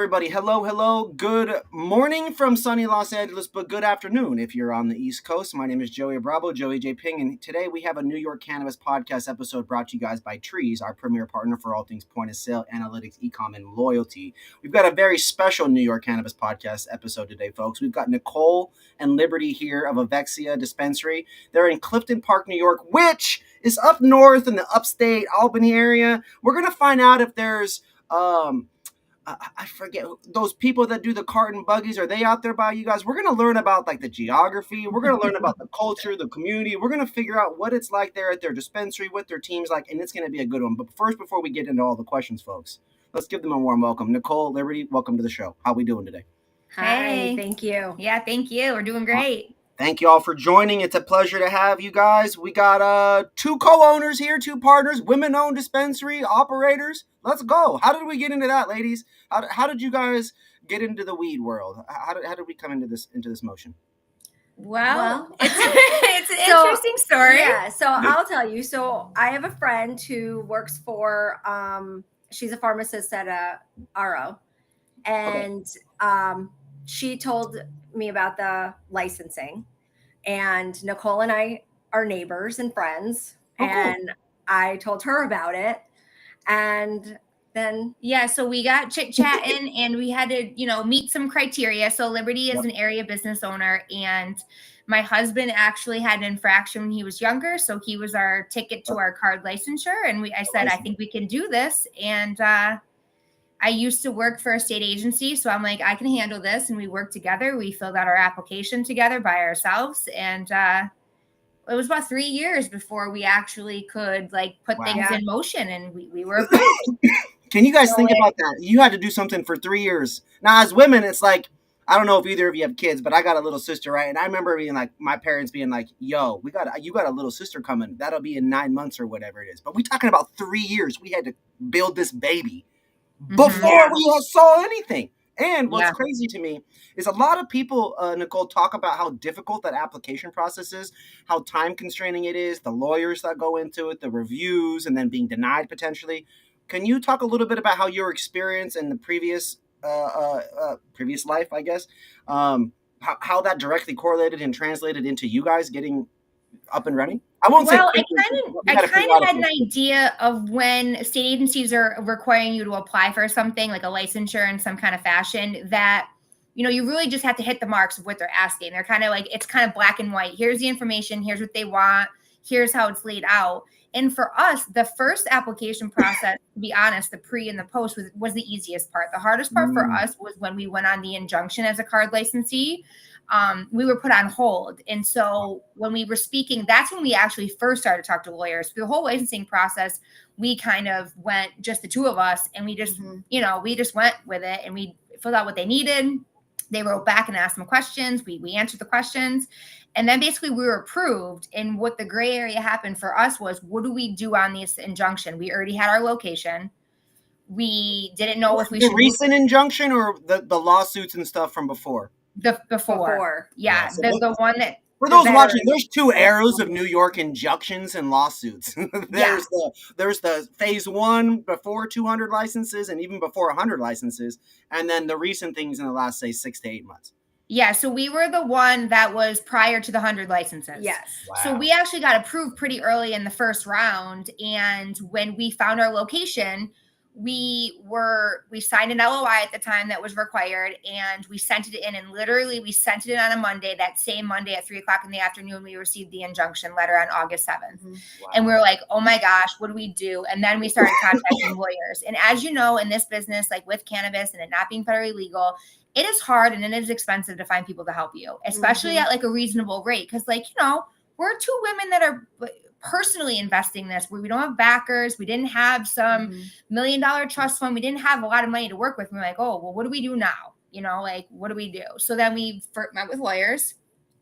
everybody. Hello. Good morning from sunny Los Angeles, but good afternoon if you're on the East Coast. My name is Joey Bravo, Joey J. Ping, and today we have a New York Cannabis podcast episode brought to you guys by Treez, our premier partner for all things point of sale, analytics, e-com, and loyalty. We've got a very special New York Cannabis podcast episode today, folks. We've got Nicole and Liberty here of Evexia Dispensary. They're in Clifton Park, New York, which is up north in the Upstate, Albany area. We're going to find out if there's I forget those people that do the cart and buggies. Are they out there by you guys? We're going to learn about like the geography. We're going to learn about the culture, the community. We're going to figure out what it's like there at their dispensary, what their team's like, and it's going to be a good one. But first, before we get into all the questions, folks, let's give them a warm welcome. Nicole, Liberty, welcome to the show. How we doing today? Hi, thank you. Yeah, thank you. We're doing great. Thank you all for joining. It's a pleasure to have you guys. We got two co-owners here, two partners, women-owned dispensary operators. Let's go. How did we get into that, ladies? How did you guys get into the weed world? How did we come into this motion? Well it's an interesting story. Yeah, so I'll tell you. So I have a friend who works for, she's a pharmacist at a RO, and she told me about the licensing, and Nicole and I are neighbors and friends, and I told her about it, and then so we got chit-chatting and we had to meet some criteria. So Liberty is an area business owner, and my husband actually had an infraction when he was younger, so he was our ticket to our card licensure, and I said I think we can do this, and I used to work for a state agency, so I'm like, I can handle this. And we worked together. We filled out our application together by ourselves. And it was about 3 years before we actually could put things in motion, and we were approved. Can you guys think about that? You had to do something for 3 years. Now, as women, it's like, I don't know if either of you have kids, but I got a little sister, right? And I remember being like, my parents being like, yo, you got a little sister coming. That'll be in 9 months or whatever it is. But we're talking about 3 years. We had to build this baby before we saw anything. And what's crazy to me is a lot of people, Nicole, talk about how difficult that application process is, how time constraining it is, the lawyers that go into it, the reviews, and then being denied potentially. Can you talk a little bit about how your experience in the previous life, I guess, how that directly correlated and translated into you guys getting up and running? I won't say. Well, I kind of had an idea of when state agencies are requiring you to apply for something like a licensure in some kind of fashion, that you really just have to hit the marks of what they're asking. They're kind of like, it's kind of black and white. Here's the information. Here's what they want. Here's how it's laid out. And for us, the first application process, to be honest, the pre and the post was the easiest part. The hardest part for us was when we went on the injunction as a card licensee. We were put on hold. And so when we were speaking, that's when we actually first started to talk to lawyers. Through the whole licensing process, we kind of went, just the two of us, and we just, we just went with it, and we filled out what they needed. They wrote back and asked them questions. We answered the questions. And then basically we were approved. And what the gray area happened for us was, what do we do on this injunction? We already had our location. We didn't know if we should. The recent injunction or the lawsuits and stuff from before? Before. Yeah. The one that. For those watching, there's two eras of New York injunctions and lawsuits. there's the phase one before 200 licenses and even before 100 licenses. And then the recent things in the last, say, 6 to 8 months. Yeah, so we were the one that was prior to the 100 licenses. Yes. Wow. So we actually got approved pretty early in the first round. And when we found our location, we signed an LOI at the time that was required, and we sent it in, and literally we sent it in on a Monday. That same Monday at 3:00 in the afternoon, we received the injunction letter on August 7th. Wow. And we were like, oh my gosh, what do we do? And then we started contacting lawyers. And as you know, in this business, like with cannabis and it not being federally legal, it is hard and it is expensive to find people to help you, especially at like a reasonable rate. Cause we're two women that are personally investing this, where we don't have backers. We didn't have some $1 million trust fund. We didn't have a lot of money to work with. We're like, oh, well, what do we do now? What do we do? So then we met with lawyers.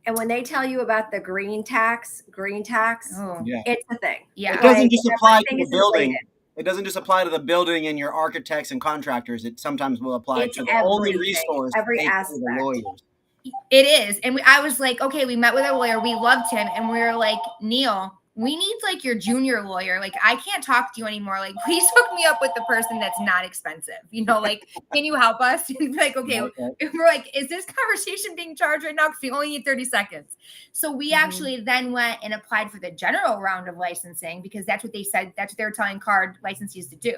And when they tell you about the green tax, it's a thing. Yeah. It doesn't just apply to the building. It doesn't just apply to the building and your architects and contractors. It sometimes will apply to the only resource. Every aspect. The lawyers. It is. And I was like, okay, we met with a lawyer. We loved him. And we were like, Neil, we need like your junior lawyer. Like, I can't talk to you anymore. Like, please hook me up with the person that's not expensive. You know, like, can you help us? And be like, okay. If we're like, is this conversation being charged right now? Because we only need 30 seconds. So we actually then went and applied for the general round of licensing, because that's what they said. That's what they were telling card licensees to do.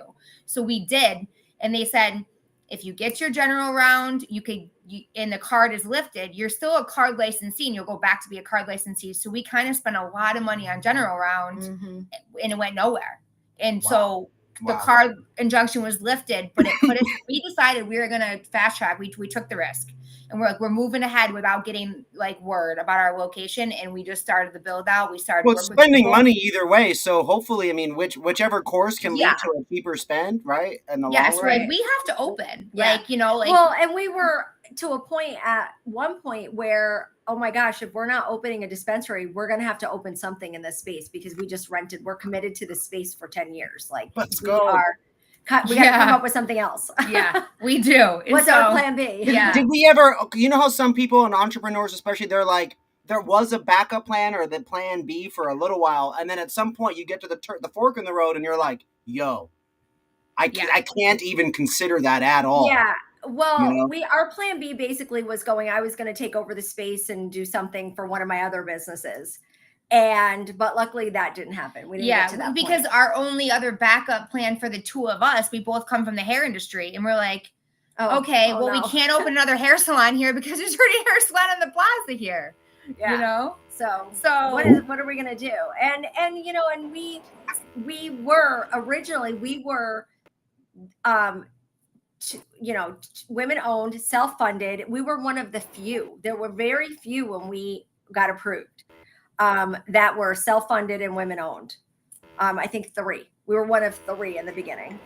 So we did. And they said, if you get your general round, and the card is lifted, you're still a card licensee and you'll go back to be a card licensee. So we kind of spent a lot of money on general round and it went nowhere. And so the card injunction was lifted, but it put us, we decided we were going to fast track. We took the risk. And we're moving ahead without getting like word about our location. And we just started the build out. We started spending money either way. So hopefully, I mean, whichever course can lead to a cheaper spend, right? And the long run. Right. We have to open, like, you know, like, well, and we were to a point at one point where, oh my gosh, if we're not opening a dispensary, we're going to have to open something in this space, because we just rented. We're committed to this space for 10 years. Like, we got to come up with something else. We do. What's our plan B? Did we ever, you know how some people and entrepreneurs especially, they're like, there was a backup plan or the plan B for a little while, and then at some point you get to the fork in the road and you're like, yo, I can't even consider that at all. Yeah. Well, you know? Our plan B basically was I was going to take over the space and do something for one of my other businesses. But luckily that didn't happen. We didn't get to that because point. Our only other backup plan for the two of us, we both come from the hair industry, and we're like, we can't open another hair salon here because there's already a hair salon on the plaza here. Yeah. You know? So what are we going to do? And you know, and we were originally, women owned, self-funded. We were one of the few. There were very few when we got approved that were self-funded and women owned. I think 3. We were one of 3 in the beginning.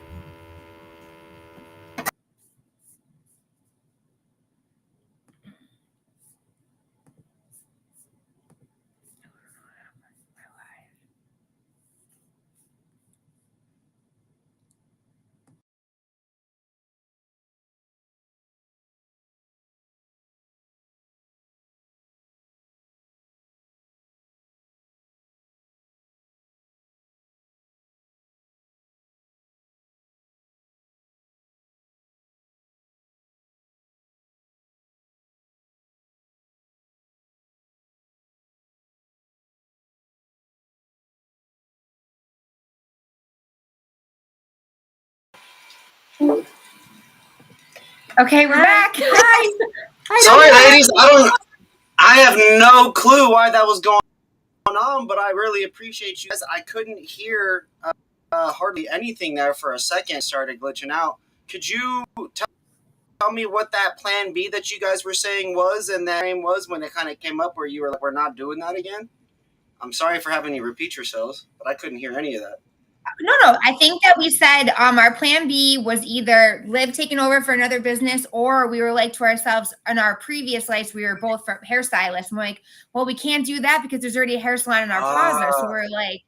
Okay, we're back. Hi. Sorry, ladies. I have no clue why that was going on, but I really appreciate you guys. I couldn't hear hardly anything there for a second. It started glitching out. Could you tell me what that plan B that you guys were saying was, and that name was when it kind of came up where you were like, we're not doing that again? I'm sorry for having you repeat yourselves, but I couldn't hear any of that. No. I think that we said our plan B was either Liv taking over for another business, or we were like to ourselves in our previous lives, we were both hairstylists. I'm like, well, we can't do that because there's already a hair salon in our plaza. So we're like,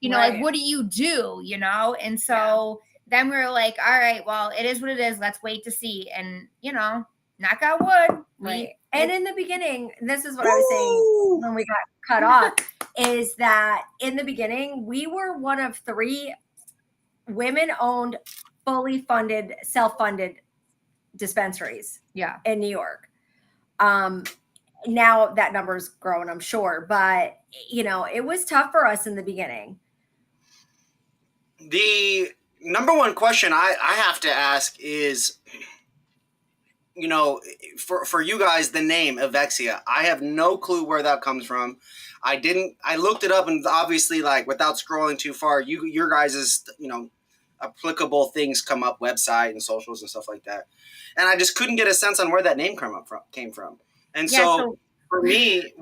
like, what do you do? You know? And so then we were like, all right, well, it is what it is. Let's wait to see. And, knock on wood. Right. And in the beginning, this is what I was saying when we got cut off, is that in the beginning, we were one of 3 women-owned, fully funded, self-funded dispensaries in New York. Now that number's grown, I'm sure, but it was tough for us in the beginning. The number one question I have to ask is, for you guys, the name Evexia, I have no clue where that comes from. I looked it up, and obviously, like, without scrolling too far, your guys' applicable things come up, website and socials and stuff like that. And I just couldn't get a sense on where that name came from. And so for me,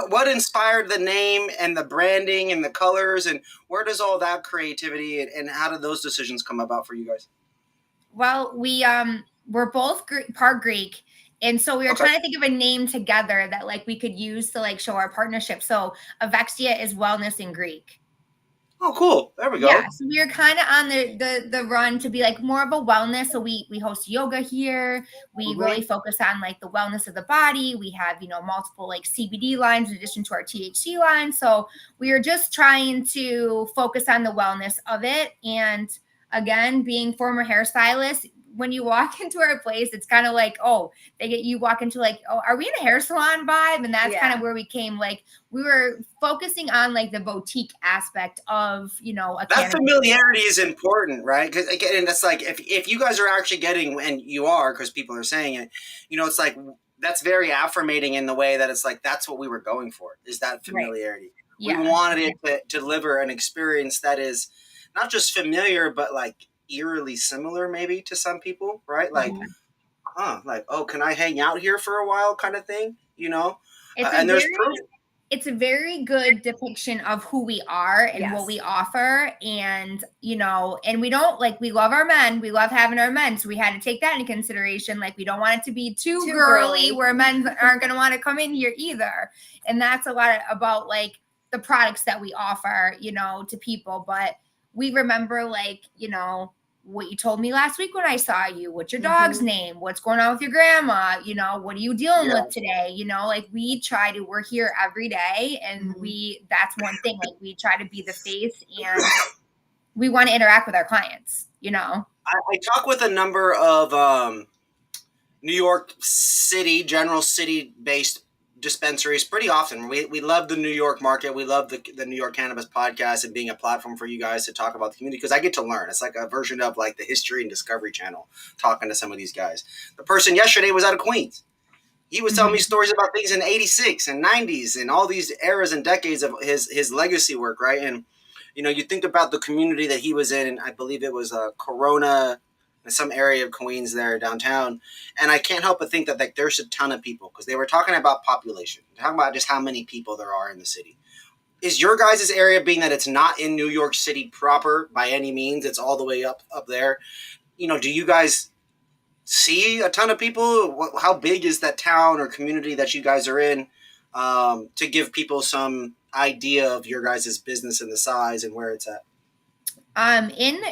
what inspired the name and the branding and the colors, and where does all that creativity and how did those decisions come about for you guys? Well, we're both part Greek. And so we were trying to think of a name together that like we could use to like show our partnership. So Evexia is wellness in Greek. Oh, cool. There we go. Yeah, so we are kind of on the run to be like more of a wellness. So we host yoga here. We really focus on like the wellness of the body. We have, multiple like CBD lines in addition to our THC line. So we are just trying to focus on the wellness of it. And again, being former hairstylist, when you walk into our place, it's kind of like, you walk into like, are we in a hair salon vibe? And that's kind of where we came. Like we were focusing on like the boutique aspect of, that familiarity is important, right? Because again, and that's like if you guys are actually getting, and you are, because people are saying it, it's like that's very affirmating in the way that it's like that's what we were going for, is that familiarity. Right. We wanted it to deliver an experience that is not just familiar, but like eerily similar maybe to some people, right? Like, can I hang out here for a while kind of thing, It's a very good depiction of who we are and what we offer. And, and we don't we love our men. We love having our men. So we had to take that into consideration. Like, we don't want it to be too girly where men aren't going to want to come in here either. And that's a lot about like the products that we offer, to people. But we remember what you told me last week when I saw you, what's your dog's name, what's going on with your grandma, what are you dealing with today? We're here every day, and that's one thing, like we try to be the face, and we want to interact with our clients, I talk with a number of New York City, general city-based dispensaries pretty often. We love the New York market. We love the New York Cannabis podcast and being a platform for you guys to talk about the community, because I get to learn. It's like a version of like the History and Discovery Channel, talking to some of these guys. The person yesterday was out of Queens. He was telling me stories about things in 86 and 90s and all these eras and decades of his legacy work, right? And, you think about the community that he was in, and I believe it was Corona, in some area of Queens there downtown. And I can't help but think that like there's a ton of people, because they were talking about population, talking about just how many people there are in the city. Is your guys' area, being that it's not in New York City proper by any means, it's all the way up there, do you guys see a ton of people? How big is that town or community that you guys are in, to give people some idea of your guys' business and the size and where it's at?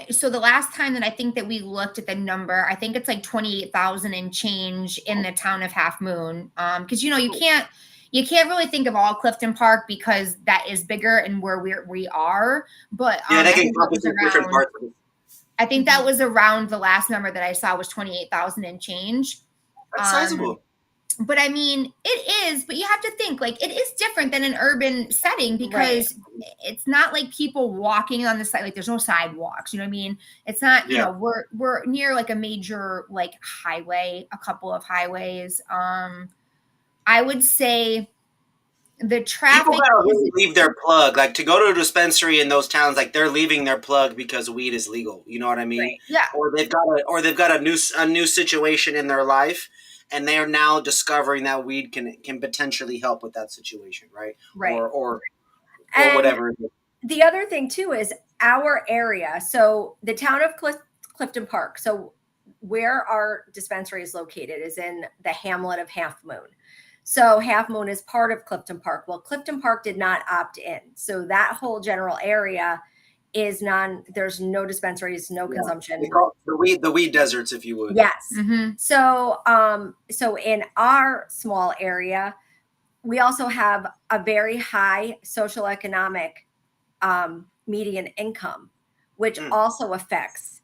So the last time that I think that we looked at the number, I think it's like 28,000 and change in the town of Half Moon. Cause you can't really think of all Clifton Park, because that is bigger and where we are. But they can go to different parts. I think that was around, the last number that I saw was 28,000 and change. That's sizable. But I mean, it is, but you have to think like it is different than an urban setting, because it's not like people walking on the side. Like there's no sidewalks, you know what I mean? It's not, we're near like a major like highway, a couple of highways. I would say the traffic. People gotta really leave their plug. Like to go to a dispensary in those towns, like they're leaving their plug because weed is legal. You know what I mean? Right. Yeah. Or they've got a new situation in their life, and they are now discovering that weed can potentially help with that situation, right? Right. Or and whatever. The other thing too is our area. So the town of Clifton Park. So where our dispensary is located is in the hamlet of Half Moon. So Half Moon is part of Clifton Park. Well, Clifton Park did not opt in. So that whole general area is there's no dispensaries, no consumption. They call it the weed deserts, if you would. Yes. Mm-hmm. So in our small area, we also have a very high social economic median income, which also affects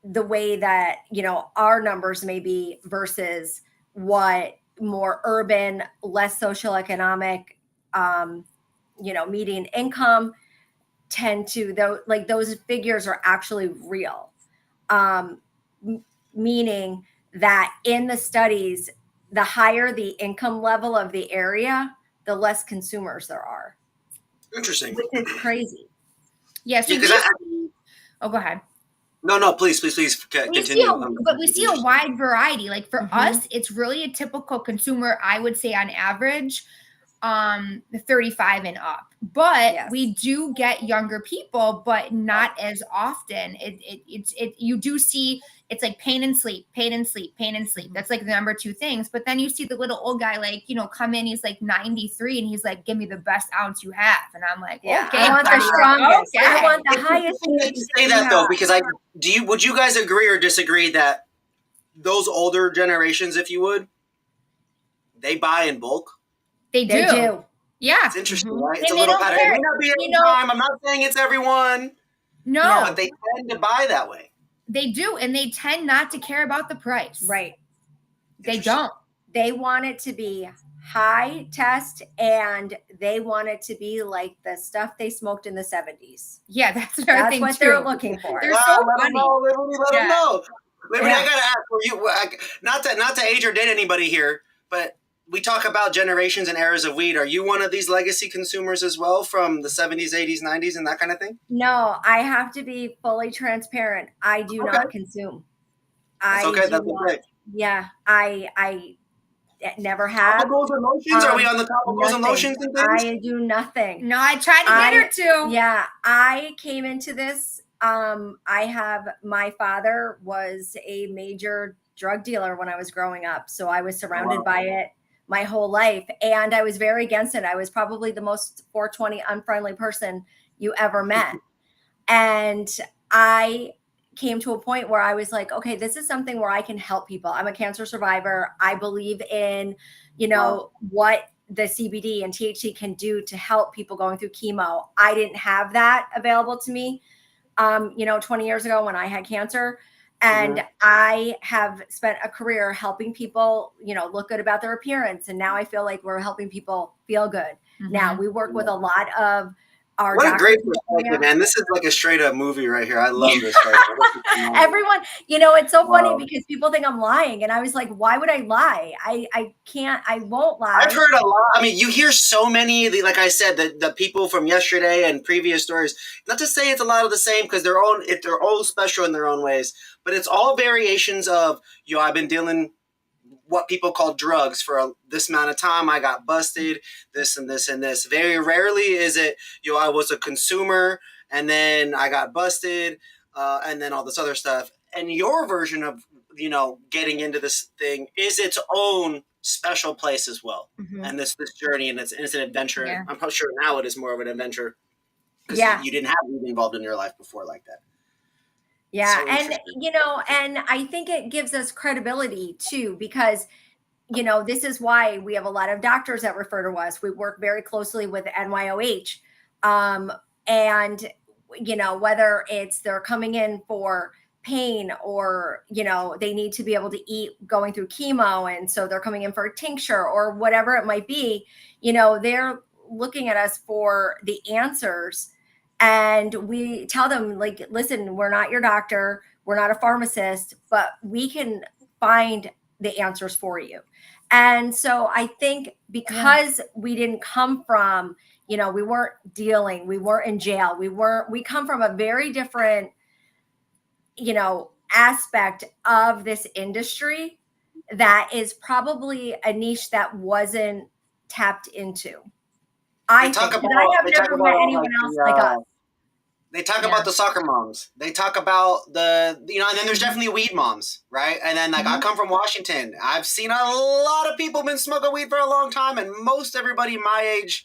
the way that, our numbers may be versus what more urban, less social economic, median income tend to, those figures are actually real. Meaning that in the studies, the higher the income level of the area, the less consumers there are. Interesting. Which is crazy. Yeah. So go ahead. No, please continue. But we see a wide variety. Like for us, it's really a typical consumer, I would say on average, 35 and up. But we do get younger people, but not as often. You do see it's like pain and sleep, pain and sleep, pain and sleep. That's like the number 2 things. But then you see the little old guy, like, you know, come in, he's like 93 and he's like, give me the best ounce you have. And I'm like, okay, I want the strongest. Okay. I want the highest. You say that though, because would you guys agree or disagree that those older generations, if you would, they buy in bulk? They do. Yeah. It's interesting, right? And It's a little pattern. It may not be every time. I'm not saying it's everyone. No. But they tend to buy that way. They do. And they tend not to care about the price. Right. They don't. They want it to be high test, and they want it to be like the stuff they smoked in the 70s. Yeah, that's what they're looking for. They're so funny. Let them know. Liberty, I gotta ask for you, not to age or date anybody here, but we talk about generations and eras of weed. Are you one of these legacy consumers as well from the 70s, 80s, 90s, and that kind of thing? No, I have to be fully transparent. I do not consume. That's okay. That's okay. Yeah, I never have. Topicals and lotions? Are we on the topicals and lotions and things? I do nothing. No, I tried to get her to. Yeah, I came into this. My father was a major drug dealer when I was growing up, so I was surrounded by it my whole life, and I was very against it. I was probably the most 420 unfriendly person you ever met. And I came to a point where I was like, okay, this is something where I can help people. I'm a cancer survivor. I believe in, what the CBD and THC can do to help people going through chemo. I didn't have that available to me, 20 years ago when I had cancer. And I have spent a career helping people, look good about their appearance. And now I feel like we're helping people feel good. Now we work with a lot of our What a great perspective, man. This is like a straight up movie right here. I love this. Everyone, it's so funny because people think I'm lying. And I was like, why would I lie? I won't lie. I've heard a lot. I mean, you hear so many, like I said, the people from yesterday and previous stories, not to say it's a lot of the same because they're all special in their own ways, but it's all variations of, I've been dealing what people call drugs for this amount of time. I got busted, this and this and this. Very rarely is it, I was a consumer and then I got busted and then all this other stuff. And your version of, getting into this thing is its own special place as well. And this journey, and it's an adventure. Yeah. I'm probably sure now it is more of an adventure because you didn't have weed involved in your life before like that. Yeah. So and I think it gives us credibility too, because, this is why we have a lot of doctors that refer to us. We work very closely with NYOH. And, whether it's they're coming in for pain or, they need to be able to eat going through chemo. And so they're coming in for a tincture or whatever it might be, they're looking at us for the answers. And we tell them, like, listen, we're not your doctor. We're not a pharmacist, but we can find the answers for you. And so I think because we didn't come from, we weren't dealing, we weren't in jail. We come from a very different, aspect of this industry that is probably a niche that wasn't tapped into. I have never met anyone else like us. They talk about the soccer moms. They talk about and then there's definitely weed moms, right? And then I come from Washington. I've seen a lot of people been smoking weed for a long time, and most everybody my age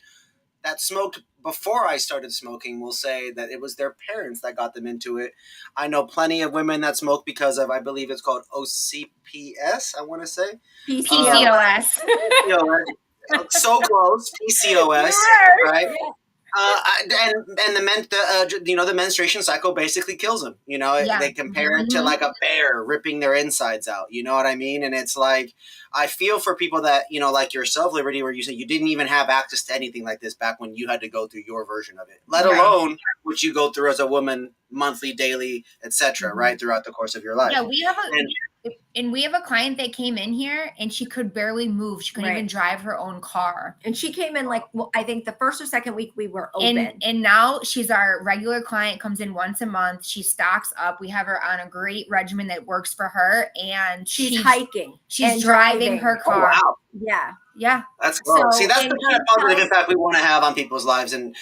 that smoked before I started smoking will say that it was their parents that got them into it. I know plenty of women that smoke because of, I believe it's called OCPS, I want to say. PCOS. So close. PCOS, right? And the menstruation cycle basically kills them. They compare it to like a bear ripping their insides out. You know what I mean? And it's like, I feel for people that, like yourself, Liberty, where you say you didn't even have access to anything like this back when you had to go through your version of it, let alone what you go through as a woman monthly, daily, etc. Right? Throughout the course of your life. Yeah, we have And we have a client that came in here and she could barely move. She couldn't even drive her own car. And she came in I think the first or second week we were open. And now she's our regular client, comes in once a month. She stocks up. We have her on a great regimen that works for her. And she's hiking. She's driving her car. Oh, wow. Yeah. Yeah. That's cool. See, that's the kind of positive impact we want to have on people's lives. And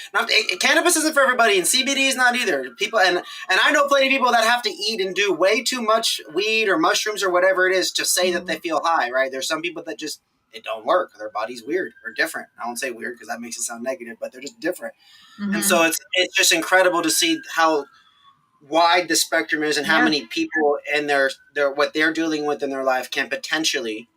cannabis isn't for everybody, and CBD is not either. People and I know plenty of people that have to eat and do way too much weed or mushrooms or whatever it is to say that they feel high, right? There's some people that just, it don't work. Their body's weird or different. I won't say weird because that makes it sound negative, but they're just different. And so it's just incredible to see how wide the spectrum is and how many people and their what they're dealing with in their life can potentially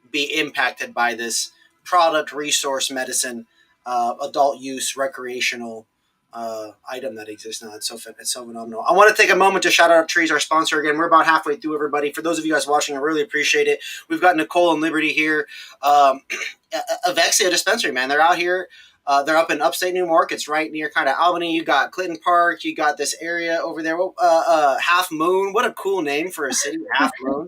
be impacted by this product, resource, medicine, adult use, recreational item that exists now. It's so phenomenal. I want to take a moment to shout out Treez, our sponsor. Again, we're about halfway through, everybody. For those of you guys watching, I really appreciate it. We've got Nicole and Liberty here. Evexia Dispensary, man. They're out here. They're up in Upstate New York. It's right near kind of Albany. You got Clifton Park. You got this area over there. Half Moon. What a cool name for a city, Half Moon.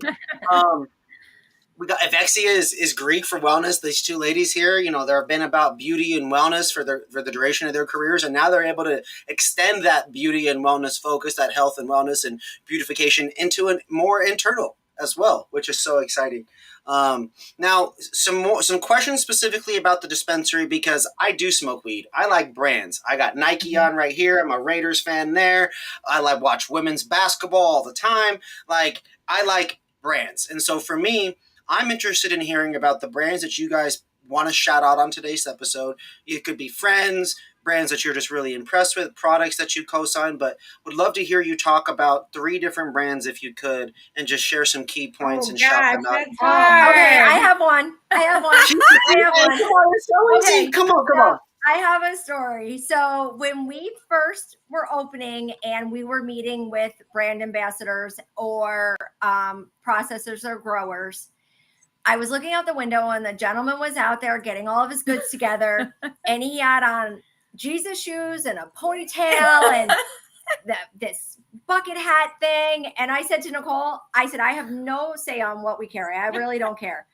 We got Evexia is Greek for wellness. These two ladies here, they've been about beauty and wellness for the duration of their careers, and now they're able to extend that beauty and wellness focus, that health and wellness and beautification into a more internal as well, which is so exciting. Now, some questions specifically about the dispensary, because I do smoke weed. I like brands. I got Nike on right here. I'm a Raiders fan there. I watch women's basketball all the time. I like brands, and so for me, I'm interested in hearing about the brands that you guys want to shout out on today's episode. It could be friends, brands that you're just really impressed with, products that you co-sign, but would love to hear you talk about 3 different brands if you could, and just share some key points and shout them out. Okay, I have one. Okay, come on. I have a story. So when we first were opening and we were meeting with brand ambassadors or processors or growers, I was looking out the window and the gentleman was out there getting all of his goods together, and he had on Jesus shoes and a ponytail and this bucket hat thing. And I said to Nicole, I have no say on what we carry. I really don't care.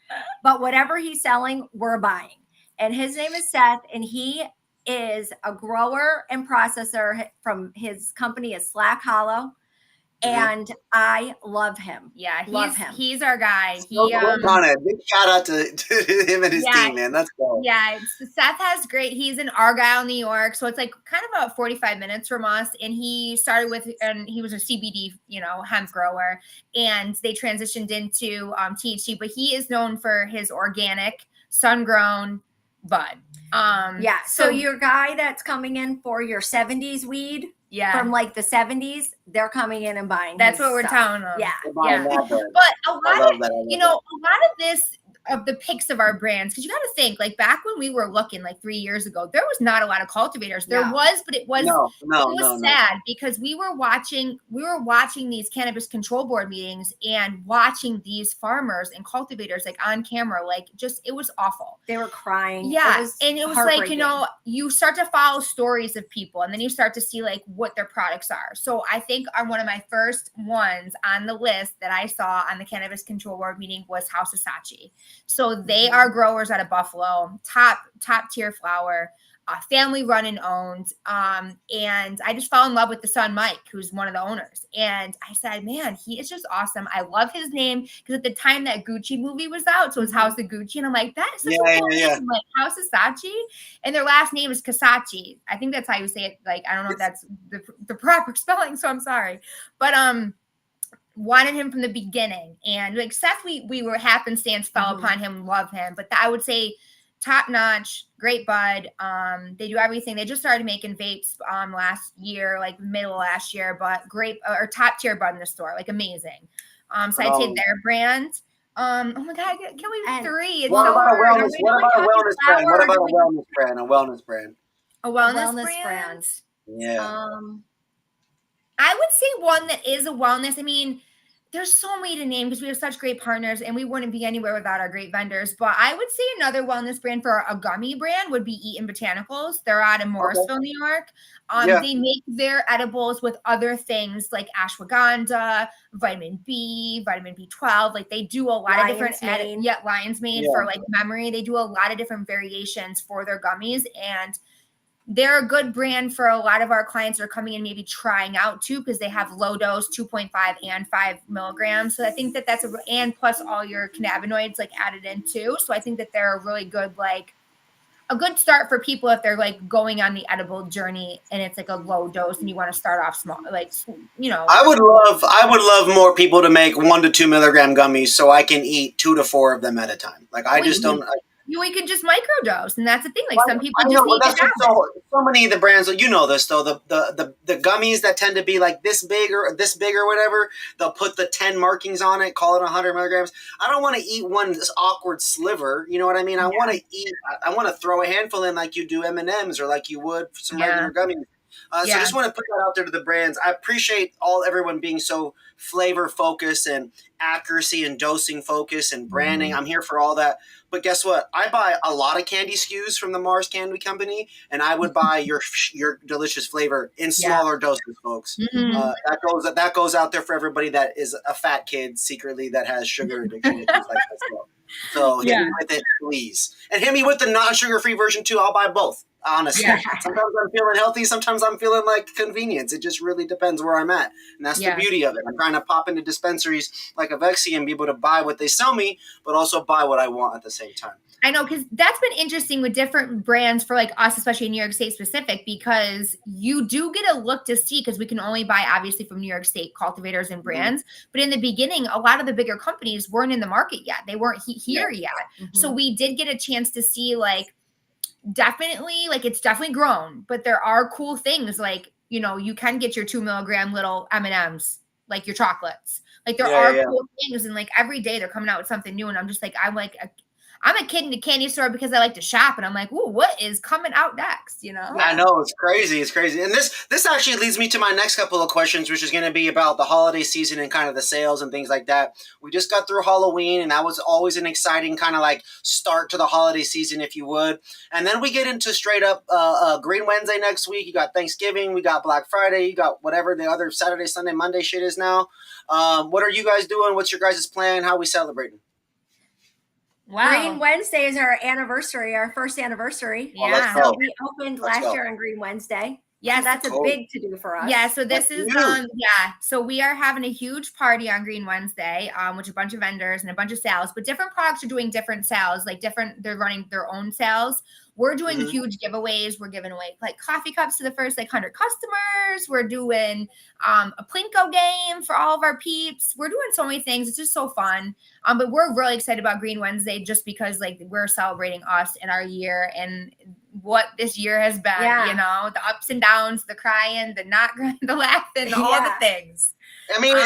But whatever he's selling, we're buying. And his name is Seth, and he is a grower and processor from his company is Slack Hollow. And I love him. Yeah, he's our guy. Big shout out to him and his team, man. Let's go. Yeah, Seth has great. He's in Argyle, New York, so it's kind of about 45 minutes from us. And he started and he was a CBD, hemp grower, and they transitioned into THC. But he is known for his organic, sun-grown bud. So your guy that's coming in for your 70s weed. Yeah, from the 70s, they're coming in and buying. That's what we're telling them. Yeah. But a lot of this of the picks of our brands, because you got to think, back when we were looking 3 years ago, there was not a lot of cultivators. There was, but it was sad because we were watching these cannabis control board meetings and watching these farmers and cultivators on camera, it was awful. They were crying. Yeah, and it was you start to follow stories of people, and then you start to see what their products are. So I think one of my first ones on the list that I saw on the cannabis control board meeting was House of Sachi. So they are growers out of Buffalo, top tier flower, family run and owned. And I just fell in love with the son, Mike, who's one of the owners. And I said, man, he is just awesome. I love his name because at the time that Gucci movie was out, so it was House of Gucci. And I'm like, that is such a cool name, House of Sachi. And their last name is Kasachi. I think that's how you say it. I don't know if that's the proper spelling, so I'm sorry. But wanted him from the beginning, and Seth, we were happenstance fell upon him, love him, but I would say top notch, great bud. They do everything. They just started making vapes last year, middle of last year, but great or top tier bud in the store, amazing. So I'd say their brand. Oh my God, can we do 3? It's what about a wellness brand? What about a wellness brand? A wellness brand. Yeah. I would say one that is a wellness. I mean, there's so many to name because we have such great partners and we wouldn't be anywhere without our great vendors. But I would say another wellness brand for a gummy brand would be Eaton Botanicals. They're out of Morrisville, New York. They make their edibles with other things like ashwagandha, vitamin B, vitamin B12. Like they do a lot of different lion's mane for like memory. They do a lot of different variations for their gummies, and they're a good brand for a lot of our clients that are coming in maybe trying out too, because they have low dose 2.5 and 5 milligrams. So I think that that's and plus all your cannabinoids like added in too. So I think that they're a really good, like a good start for people if they're like going on the edible journey and it's like a low dose and you want to start off small, like, you know. I would love more people to make 1 to 2 milligram gummies so I can eat 2 to 4 of them at a time. Like I just don't. We can just microdose, and that's the thing. Like some people just need to have so many of the brands, you know this though, the gummies that tend to be like this big or whatever, they'll put the 10 markings on it, call it 100 milligrams. I don't want to eat one this awkward sliver. You know what I mean? I want to eat. I want to throw a handful in like you do M&Ms or like you would some regular gummies. So I just want to put that out there to the brands. I appreciate everyone being so flavor focused and accuracy and dosing focused and branding. I'm here for all that. But guess what? I buy a lot of candy SKUs from the Mars Candy Company, and I would buy your delicious flavor in smaller doses, folks. That goes out there for everybody that is a fat kid secretly that has sugar addiction and things like that. So hit me with it, please, and hit me with the non-sugar-free version too. I'll buy both. Honestly, sometimes I'm feeling healthy, sometimes I'm feeling like convenience. It just really depends where I'm at, and that's the beauty of it. I'm trying to pop into dispensaries like Evexia and be able to buy what they sell me, but also buy what I want at the same time. I know, because that's been interesting with different brands for like us, especially in New York State specific, because you do get a look to see, because we can only buy obviously from New York State cultivators and brands. But in the beginning, a lot of the bigger companies weren't in the market yet. They weren't here yet. So we did get a chance to see like, definitely, like it's definitely grown, but there are cool things like, you know, you can get your 2 milligram little M&Ms, like your chocolates. Like there are cool things, and like every day they're coming out with something new, and I'm just like, I'm a kid in the candy store because I like to shop, and I'm like, ooh, what is coming out next? You know? I know, it's crazy. It's crazy. And this actually leads me to my next couple of questions, which is going to be about the holiday season and kind of the sales and things like that. We just got through Halloween, and that was always an exciting kind of like start to the holiday season, if you would. And then we get into straight up Green Wednesday next week. You got Thanksgiving. We got Black Friday. You got whatever the other Saturday, Sunday, Monday shit is now. What are you guys doing? What's your guys' plan? How are we celebrating? Wow. Green Wednesday is our anniversary, our first anniversary. Yeah. So we opened last year on Green Wednesday. Yeah, so that's a big to do for us. Yeah, so this is so we are having a huge party on Green Wednesday, which a bunch of vendors and a bunch of sales, but different products are doing different sales, like they're running their own sales. We're doing huge giveaways. We're giving away like coffee cups to the first like 100 customers. We're doing a Plinko game for all of our peeps. We're doing so many things. It's just so fun. But we're really excited about Green Wednesday just because like we're celebrating us and our year and what this year has been, you know, the ups and downs, the crying, the not crying, the laughing, all the things. I mean,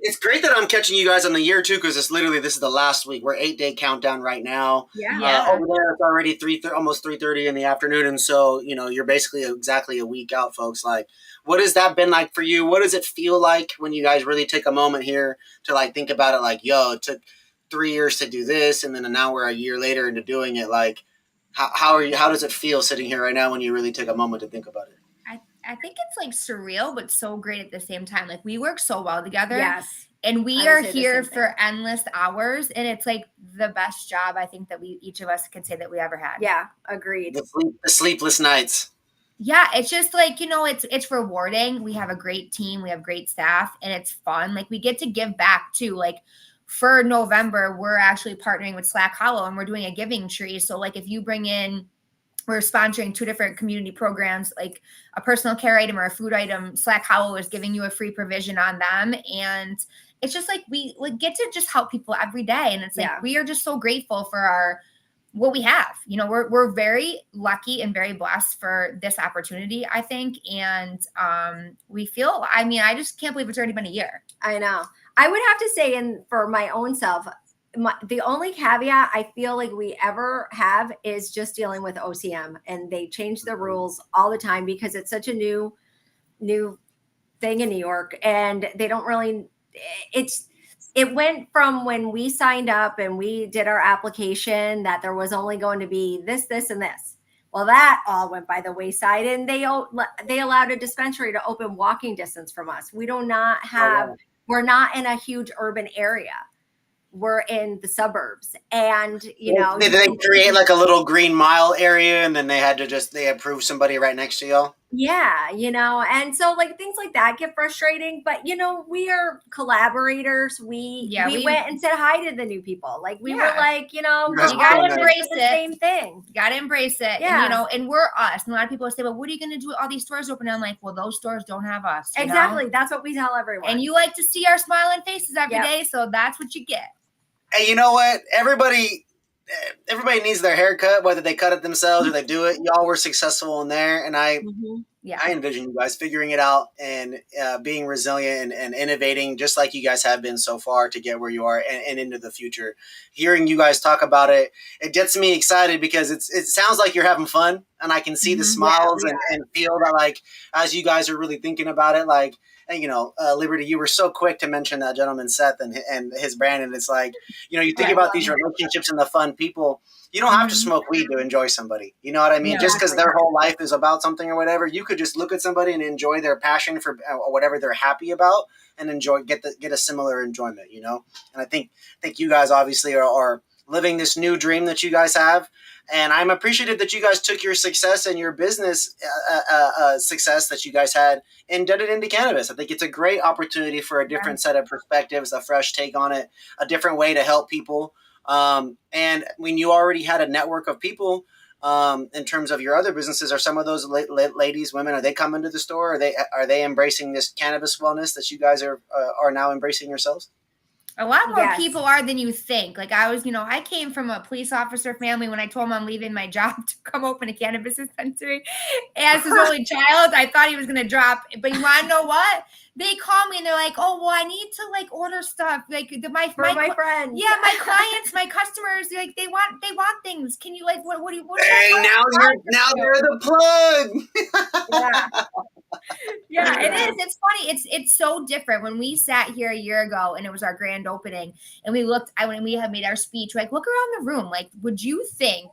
it's great that I'm catching you guys on the year too, because this is the last week. We're 8-day countdown right now. Over there, it's already almost 3:30 in the afternoon, and so you know you're basically exactly a week out, folks. Like, what has that been like for you? What does it feel like when you guys really take a moment here to like think about it? Like, yo, it took 3 years to do this, and then now we're a year later into doing it. Like, how are you? How does it feel sitting here right now when you really take a moment to think about it? I think it's like surreal, but so great at the same time. Like we work so well together. Yes. And we are here for endless hours. And it's like the best job I think that each of us could say that we ever had. Yeah, agreed. The sleepless nights. Yeah, it's just like, you know, it's rewarding. We have a great team. We have great staff and it's fun. Like we get to give back too. Like for November, we're actually partnering with Slack Hollow and we're doing a giving tree. So like if you bring in, we're sponsoring 2 different community programs, like a personal care item or a food item. Slack Hollow is giving you a free provision on them. And it's just like we get to just help people every day. And it's like we are just so grateful for what we have. You know, we're very lucky and very blessed for this opportunity, I think. And we feel, I mean, I just can't believe it's already been a year. I know. I would have to say, and for my own self, the only caveat I feel like we ever have is just dealing with OCM, and they change the rules all the time because it's such a new thing in New York, and they don't really, it went from when we signed up and we did our application that there was only going to be this, and this. Well, that all went by the wayside, and they allowed a dispensary to open walking distance from us. We do not have, we're not in a huge urban area. We're in the suburbs, and did they create like a little green mile area, and then they approved somebody right next to y'all? Yeah, and so like things like that get frustrating, but we are collaborators. We went and said hi to the new people. Like we were like, you gotta embrace the same thing. You gotta embrace it. Yeah. And we're us. And a lot of people say, well, what are you gonna do with all these stores open? And I'm like, well, those stores don't have us. Exactly. That's what we tell everyone. And you like to see our smiling faces every day, so that's what you get. And you know what? Everybody needs their haircut, whether they cut it themselves or they do it. Y'all were successful in there, and I envision you guys figuring it out and being resilient and innovating, just like you guys have been so far to get where you are and into the future. Hearing you guys talk about it, it gets me excited because it sounds like you're having fun, and I can see the smiles and feel that, like, as you guys are really thinking about it, like. And, Liberty, you were so quick to mention that gentleman, Seth, and his brand. And it's like, you think about these relationships and the fun people. You don't have to smoke weed to enjoy somebody. You know what I mean? Yeah, just because their whole life is about something or whatever, you could just look at somebody and enjoy their passion for whatever they're happy about and get a similar enjoyment, And I think you guys obviously are living this new dream that you guys have. And I'm appreciative that you guys took your success and your business success that you guys had and did it into cannabis. I think it's a great opportunity for a different set of perspectives, a fresh take on it, a different way to help people. And when you already had a network of people in terms of your other businesses, are some of those ladies, women, are they coming to the store? Are they embracing this cannabis wellness that you guys are now embracing yourselves? A lot more people are than you think. Like I came from a police officer family. When I told him I'm leaving my job to come open a cannabis dispensary, as his only child, I thought he was going to drop. But you want to know what? They call me and they're like, "Oh, well, I need to like order stuff. Like my friends, my clients, my customers, like they want things. Can you like what do you?" Hey, now you're the plug. Yeah, it is. It's funny. It's so different. When we sat here a year ago and it was our grand opening and we looked, when we had made our speech, like look around the room. Like, would you think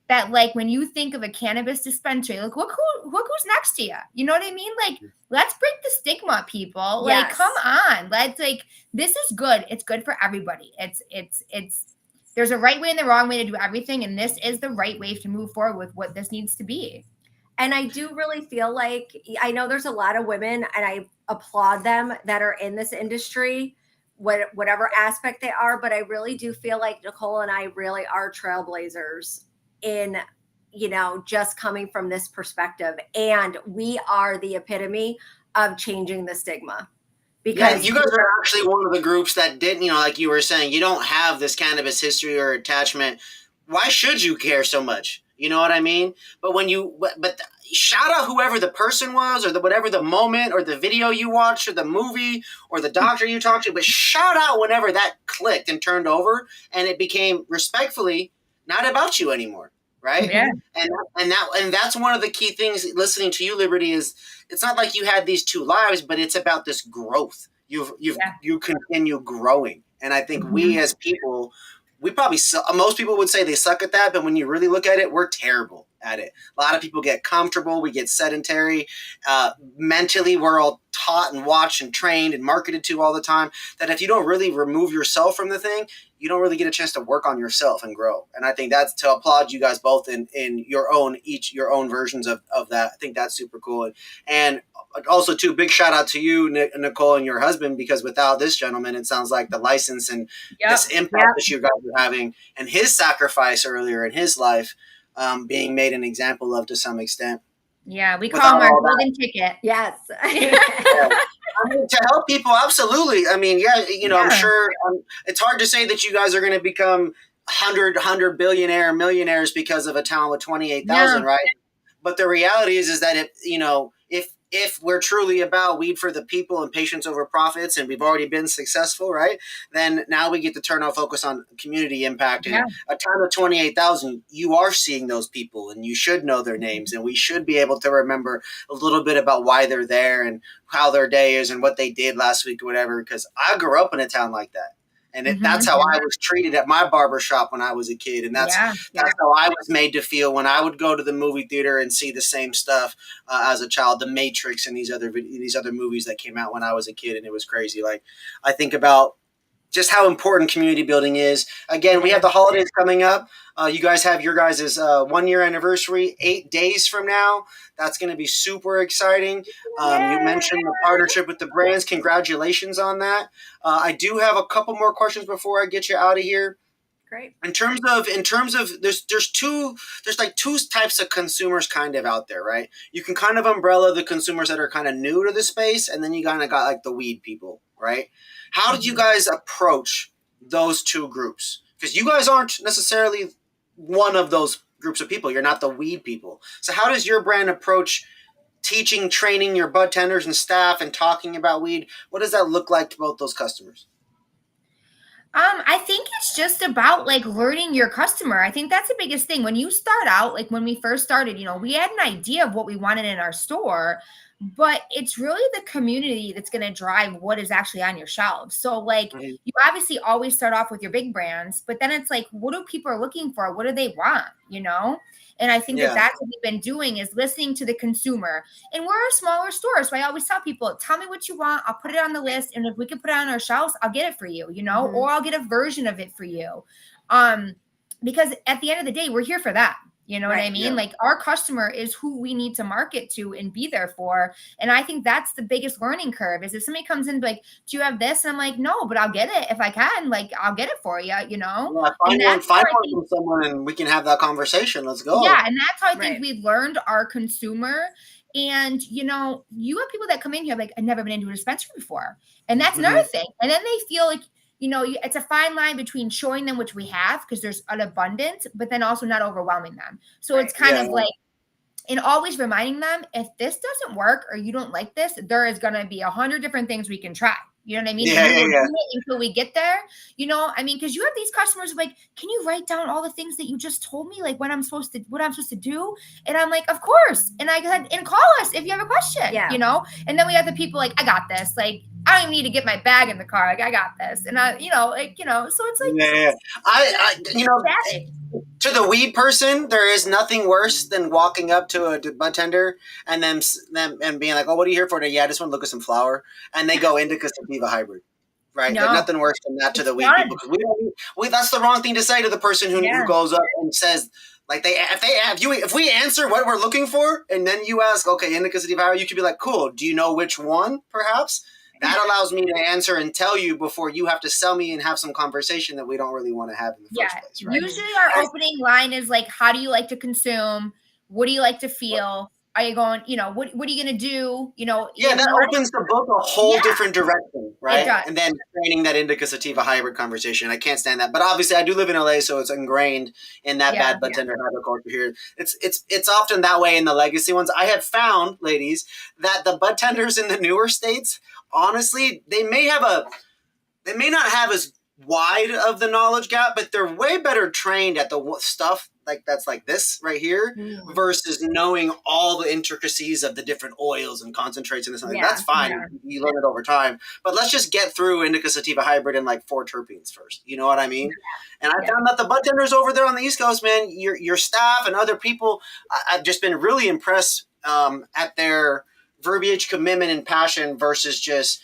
that like when you think of a cannabis dispensary, like look who's next to you? You know what I mean? Like, let's break the stigma, people. Yes. Like, come on. Let's this is good. It's good for everybody. It's there's a right way and the wrong way to do everything, and this is the right way to move forward with what this needs to be. And I do really feel like, I know there's a lot of women, and I applaud them that are in this industry, whatever aspect they are. But I really do feel like Nicole and I really are trailblazers in, just coming from this perspective. And we are the epitome of changing the stigma. Because you guys are actually one of the groups that didn't, like you were saying, you don't have this cannabis history or attachment. Why should you care so much? You know what I mean? But but shout out whoever the person was, or whatever the moment, or the video you watched, or the movie, or the doctor you talked to. But shout out whenever that clicked and turned over, and it became respectfully not about you anymore, right? Yeah. And that's one of the key things. Listening to you, Liberty, is it's not like you had these two lives, but it's about this growth. You continue growing, and I think we as people. We probably most people would say they suck at that, but when you really look at it, we're terrible at it. A lot of people get comfortable. We get sedentary. Mentally, we're all taught and watched and trained and marketed to all the time that if you don't really remove yourself from the thing, you don't really get a chance to work on yourself and grow. And I think that's to applaud you guys both in your own versions of that. I think that's super cool. And also, too, big shout out to you, Nicole, and your husband, because without this gentleman, it sounds like the license and this impact that you guys are having and his sacrifice earlier in his life being made an example of to some extent. Yeah, we call him our golden ticket. Yes. I mean, to help people, absolutely. I mean, I'm sure it's hard to say that you guys are going to become 100 billionaire millionaires because of a town with 28,000, right? But the reality is that if if we're truly about weed for the people and patients over profits, and we've already been successful, right? Then now we get to turn our focus on community impact. And a town of 28,000, you are seeing those people, and you should know their names, and we should be able to remember a little bit about why they're there and how their day is and what they did last week or whatever. Because I grew up in a town like that. And that's how I was treated at my barbershop when I was a kid. And that's how I was made to feel when I would go to the movie theater and see the same stuff as a child, The Matrix and these other movies that came out when I was a kid. And it was crazy. Like, I think about just how important community building is. Again, we have the holidays coming up. You guys have your guys' 1 year anniversary 8 days from now. That's going to be super exciting. You mentioned the partnership with the brands. Congratulations on that. I do have a couple more questions before I get you out of here. Great. In terms of there's two types of consumers kind of out there, right? You can kind of umbrella the consumers that are kind of new to the space, and then you kind of got like the weed people, right? How did you guys approach those two groups? Because you guys aren't necessarily one of those groups of people. You're not the weed people. So how does your brand approach teaching, training your bud tenders and staff and talking about weed? What does that look like to both those customers? I think it's just about like learning your customer. I think that's the biggest thing. When you start out, like when we first started, we had an idea of what we wanted in our store, but it's really the community that's going to drive what is actually on your shelves. So like you obviously always start off with your big brands, but then it's like, what do people are looking for? What do they want? And I think that's what we've been doing is listening to the consumer. And we're a smaller store. So I always tell people, tell me what you want. I'll put it on the list. And if we can put it on our shelves, I'll get it for you, or I'll get a version of it for you. Because at the end of the day, we're here for that. You know what I mean? Yeah. Like our customer is who we need to market to and be there for. And I think that's the biggest learning curve is if somebody comes in like, do you have this? And I'm like, no, but I'll get it if I can. Like, I'll get it for you, Yeah, find one from someone and we can have that conversation. Let's go. Yeah. And that's how I think we've learned our consumer. And, you have people that come in here like, I've never been into a dispensary before. And that's another thing. And then they feel like, it's a fine line between showing them which we have because there's an abundance, but then also not overwhelming them. So it's kind of like, and always reminding them, if this doesn't work or you don't like this, there is going to be 100 different things we can try. You know what I mean? Until we get there, because you have these customers like, can you write down all the things that you just told me? Like what I'm supposed to do? And I'm like, of course. And I said, and call us if you have a question, and then we have the people like, I got this. Like, I don't even need to get my bag in the car. Like I got this. And so it's like, I to the weed person, there is nothing worse than walking up to a bud tender and them and being like, oh, what are you here for today? Yeah, I just want to look at some flower. And they go indica sativa hybrid. Right. No. There's nothing worse than that to the weed people. Because that's the wrong thing to say to the person who goes up and says, like if we answer what we're looking for and then you ask, okay, indica sativa hybrid, you could be like, cool. Do you know which one perhaps? That allows me to answer and tell you before you have to sell me and have some conversation that we don't really want to have in the first place. Right? Usually our opening line is like, how do you like to consume? What do you like to feel? Are you going, what are you going to do? That opens the book a whole different direction, right? And then training that indica sativa hybrid conversation. I can't stand that. But obviously I do live in LA, so it's ingrained in that bad bud tender hybrid culture here. It's often that way in the legacy ones. I have found, ladies, that the bud tenders in the newer states, honestly, they may not have as wide of the knowledge gap, but they're way better trained at the stuff like that's like this right here versus knowing all the intricacies of the different oils and concentrates and this. That's fine. You learn it over time, but let's just get through indica sativa hybrid and like 4 terpenes first. You know what I mean? And I found that the bud tenders over there on the East Coast, man, your staff and other people, I've just been really impressed at their verbiage, commitment, and passion versus just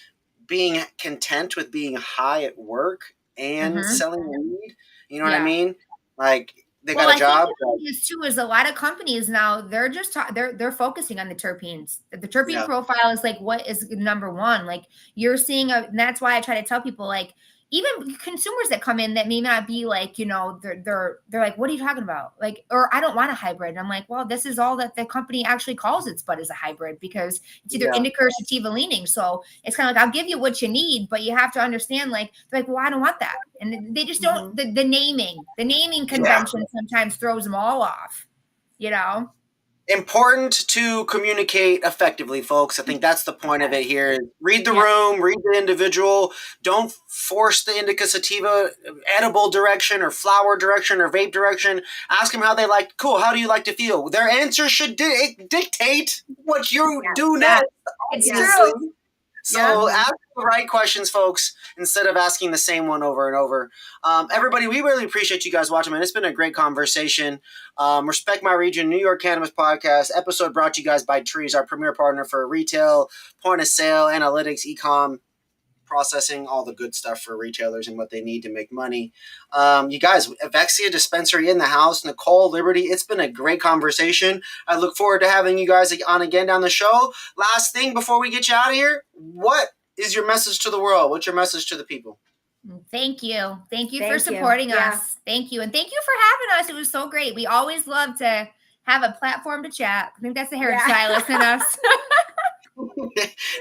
being content with being high at work and selling weed. You know what I mean? Like they got a job. This too is a lot of companies now. They're just they're focusing on the terpenes. The terpene profile is like what is number one. Like you're seeing and that's why I try to tell people like. Even consumers that come in that may not be like, they're like, what are you talking about? Like, or I don't want a hybrid. And I'm like, well, this is all that the company actually calls its bud as a hybrid because it's either indica or sativa leaning. So it's kind of like, I'll give you what you need, but you have to understand like, they're like, well, I don't want that. And they just don't, the naming convention sometimes throws them all off, Important to communicate effectively, folks. I think that's the point of it here. Read the room, read the individual. Don't force the indica sativa edible direction or flower direction or vape direction. Ask them how they like. Cool. How do you like to feel? Their answer should dictate what you do next. It's obviously. true. So ask the right questions, folks, instead of asking the same one over and over. Everybody, we really appreciate you guys watching, man. It's been a great conversation. Respect My Region, New York Cannabis Podcast. Episode brought to you guys by Treez, our premier partner for retail, point of sale, analytics, e-com, processing, all the good stuff for retailers and what they need to make money. You guys, Evexia Dispensary in the house. Nicole, Liberty, it's been a great conversation. I look forward to having you guys on again down the show. Last thing before we get you out of here, what is your message to the world? What's your message to the people? Thank you. Thank you for supporting us. Thank you. And thank you for having us. It was so great. We always love to have a platform to chat. I think that's the hairstylist in us.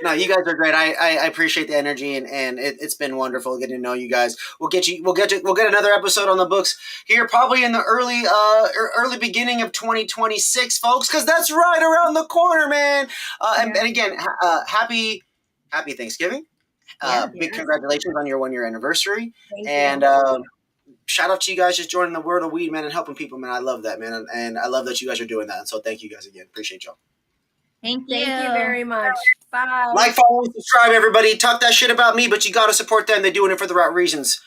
No, you guys are great. I appreciate the energy and it's been wonderful getting to know you guys. We'll get another episode on the books here probably in the early beginning of 2026, folks, because that's right around the corner, man. And again, happy Thanksgiving. Big congratulations on your 1-year anniversary. Thank you. Shout out to you guys just joining the world of weed, man, and helping people, man. I love that, man, and I love that you guys are doing that. And so thank you guys again. Appreciate y'all. Thank you. Thank you very much. Bye. Like, follow, and subscribe, everybody. Talk that shit about me, but you got to support them. They're doing it for the right reasons.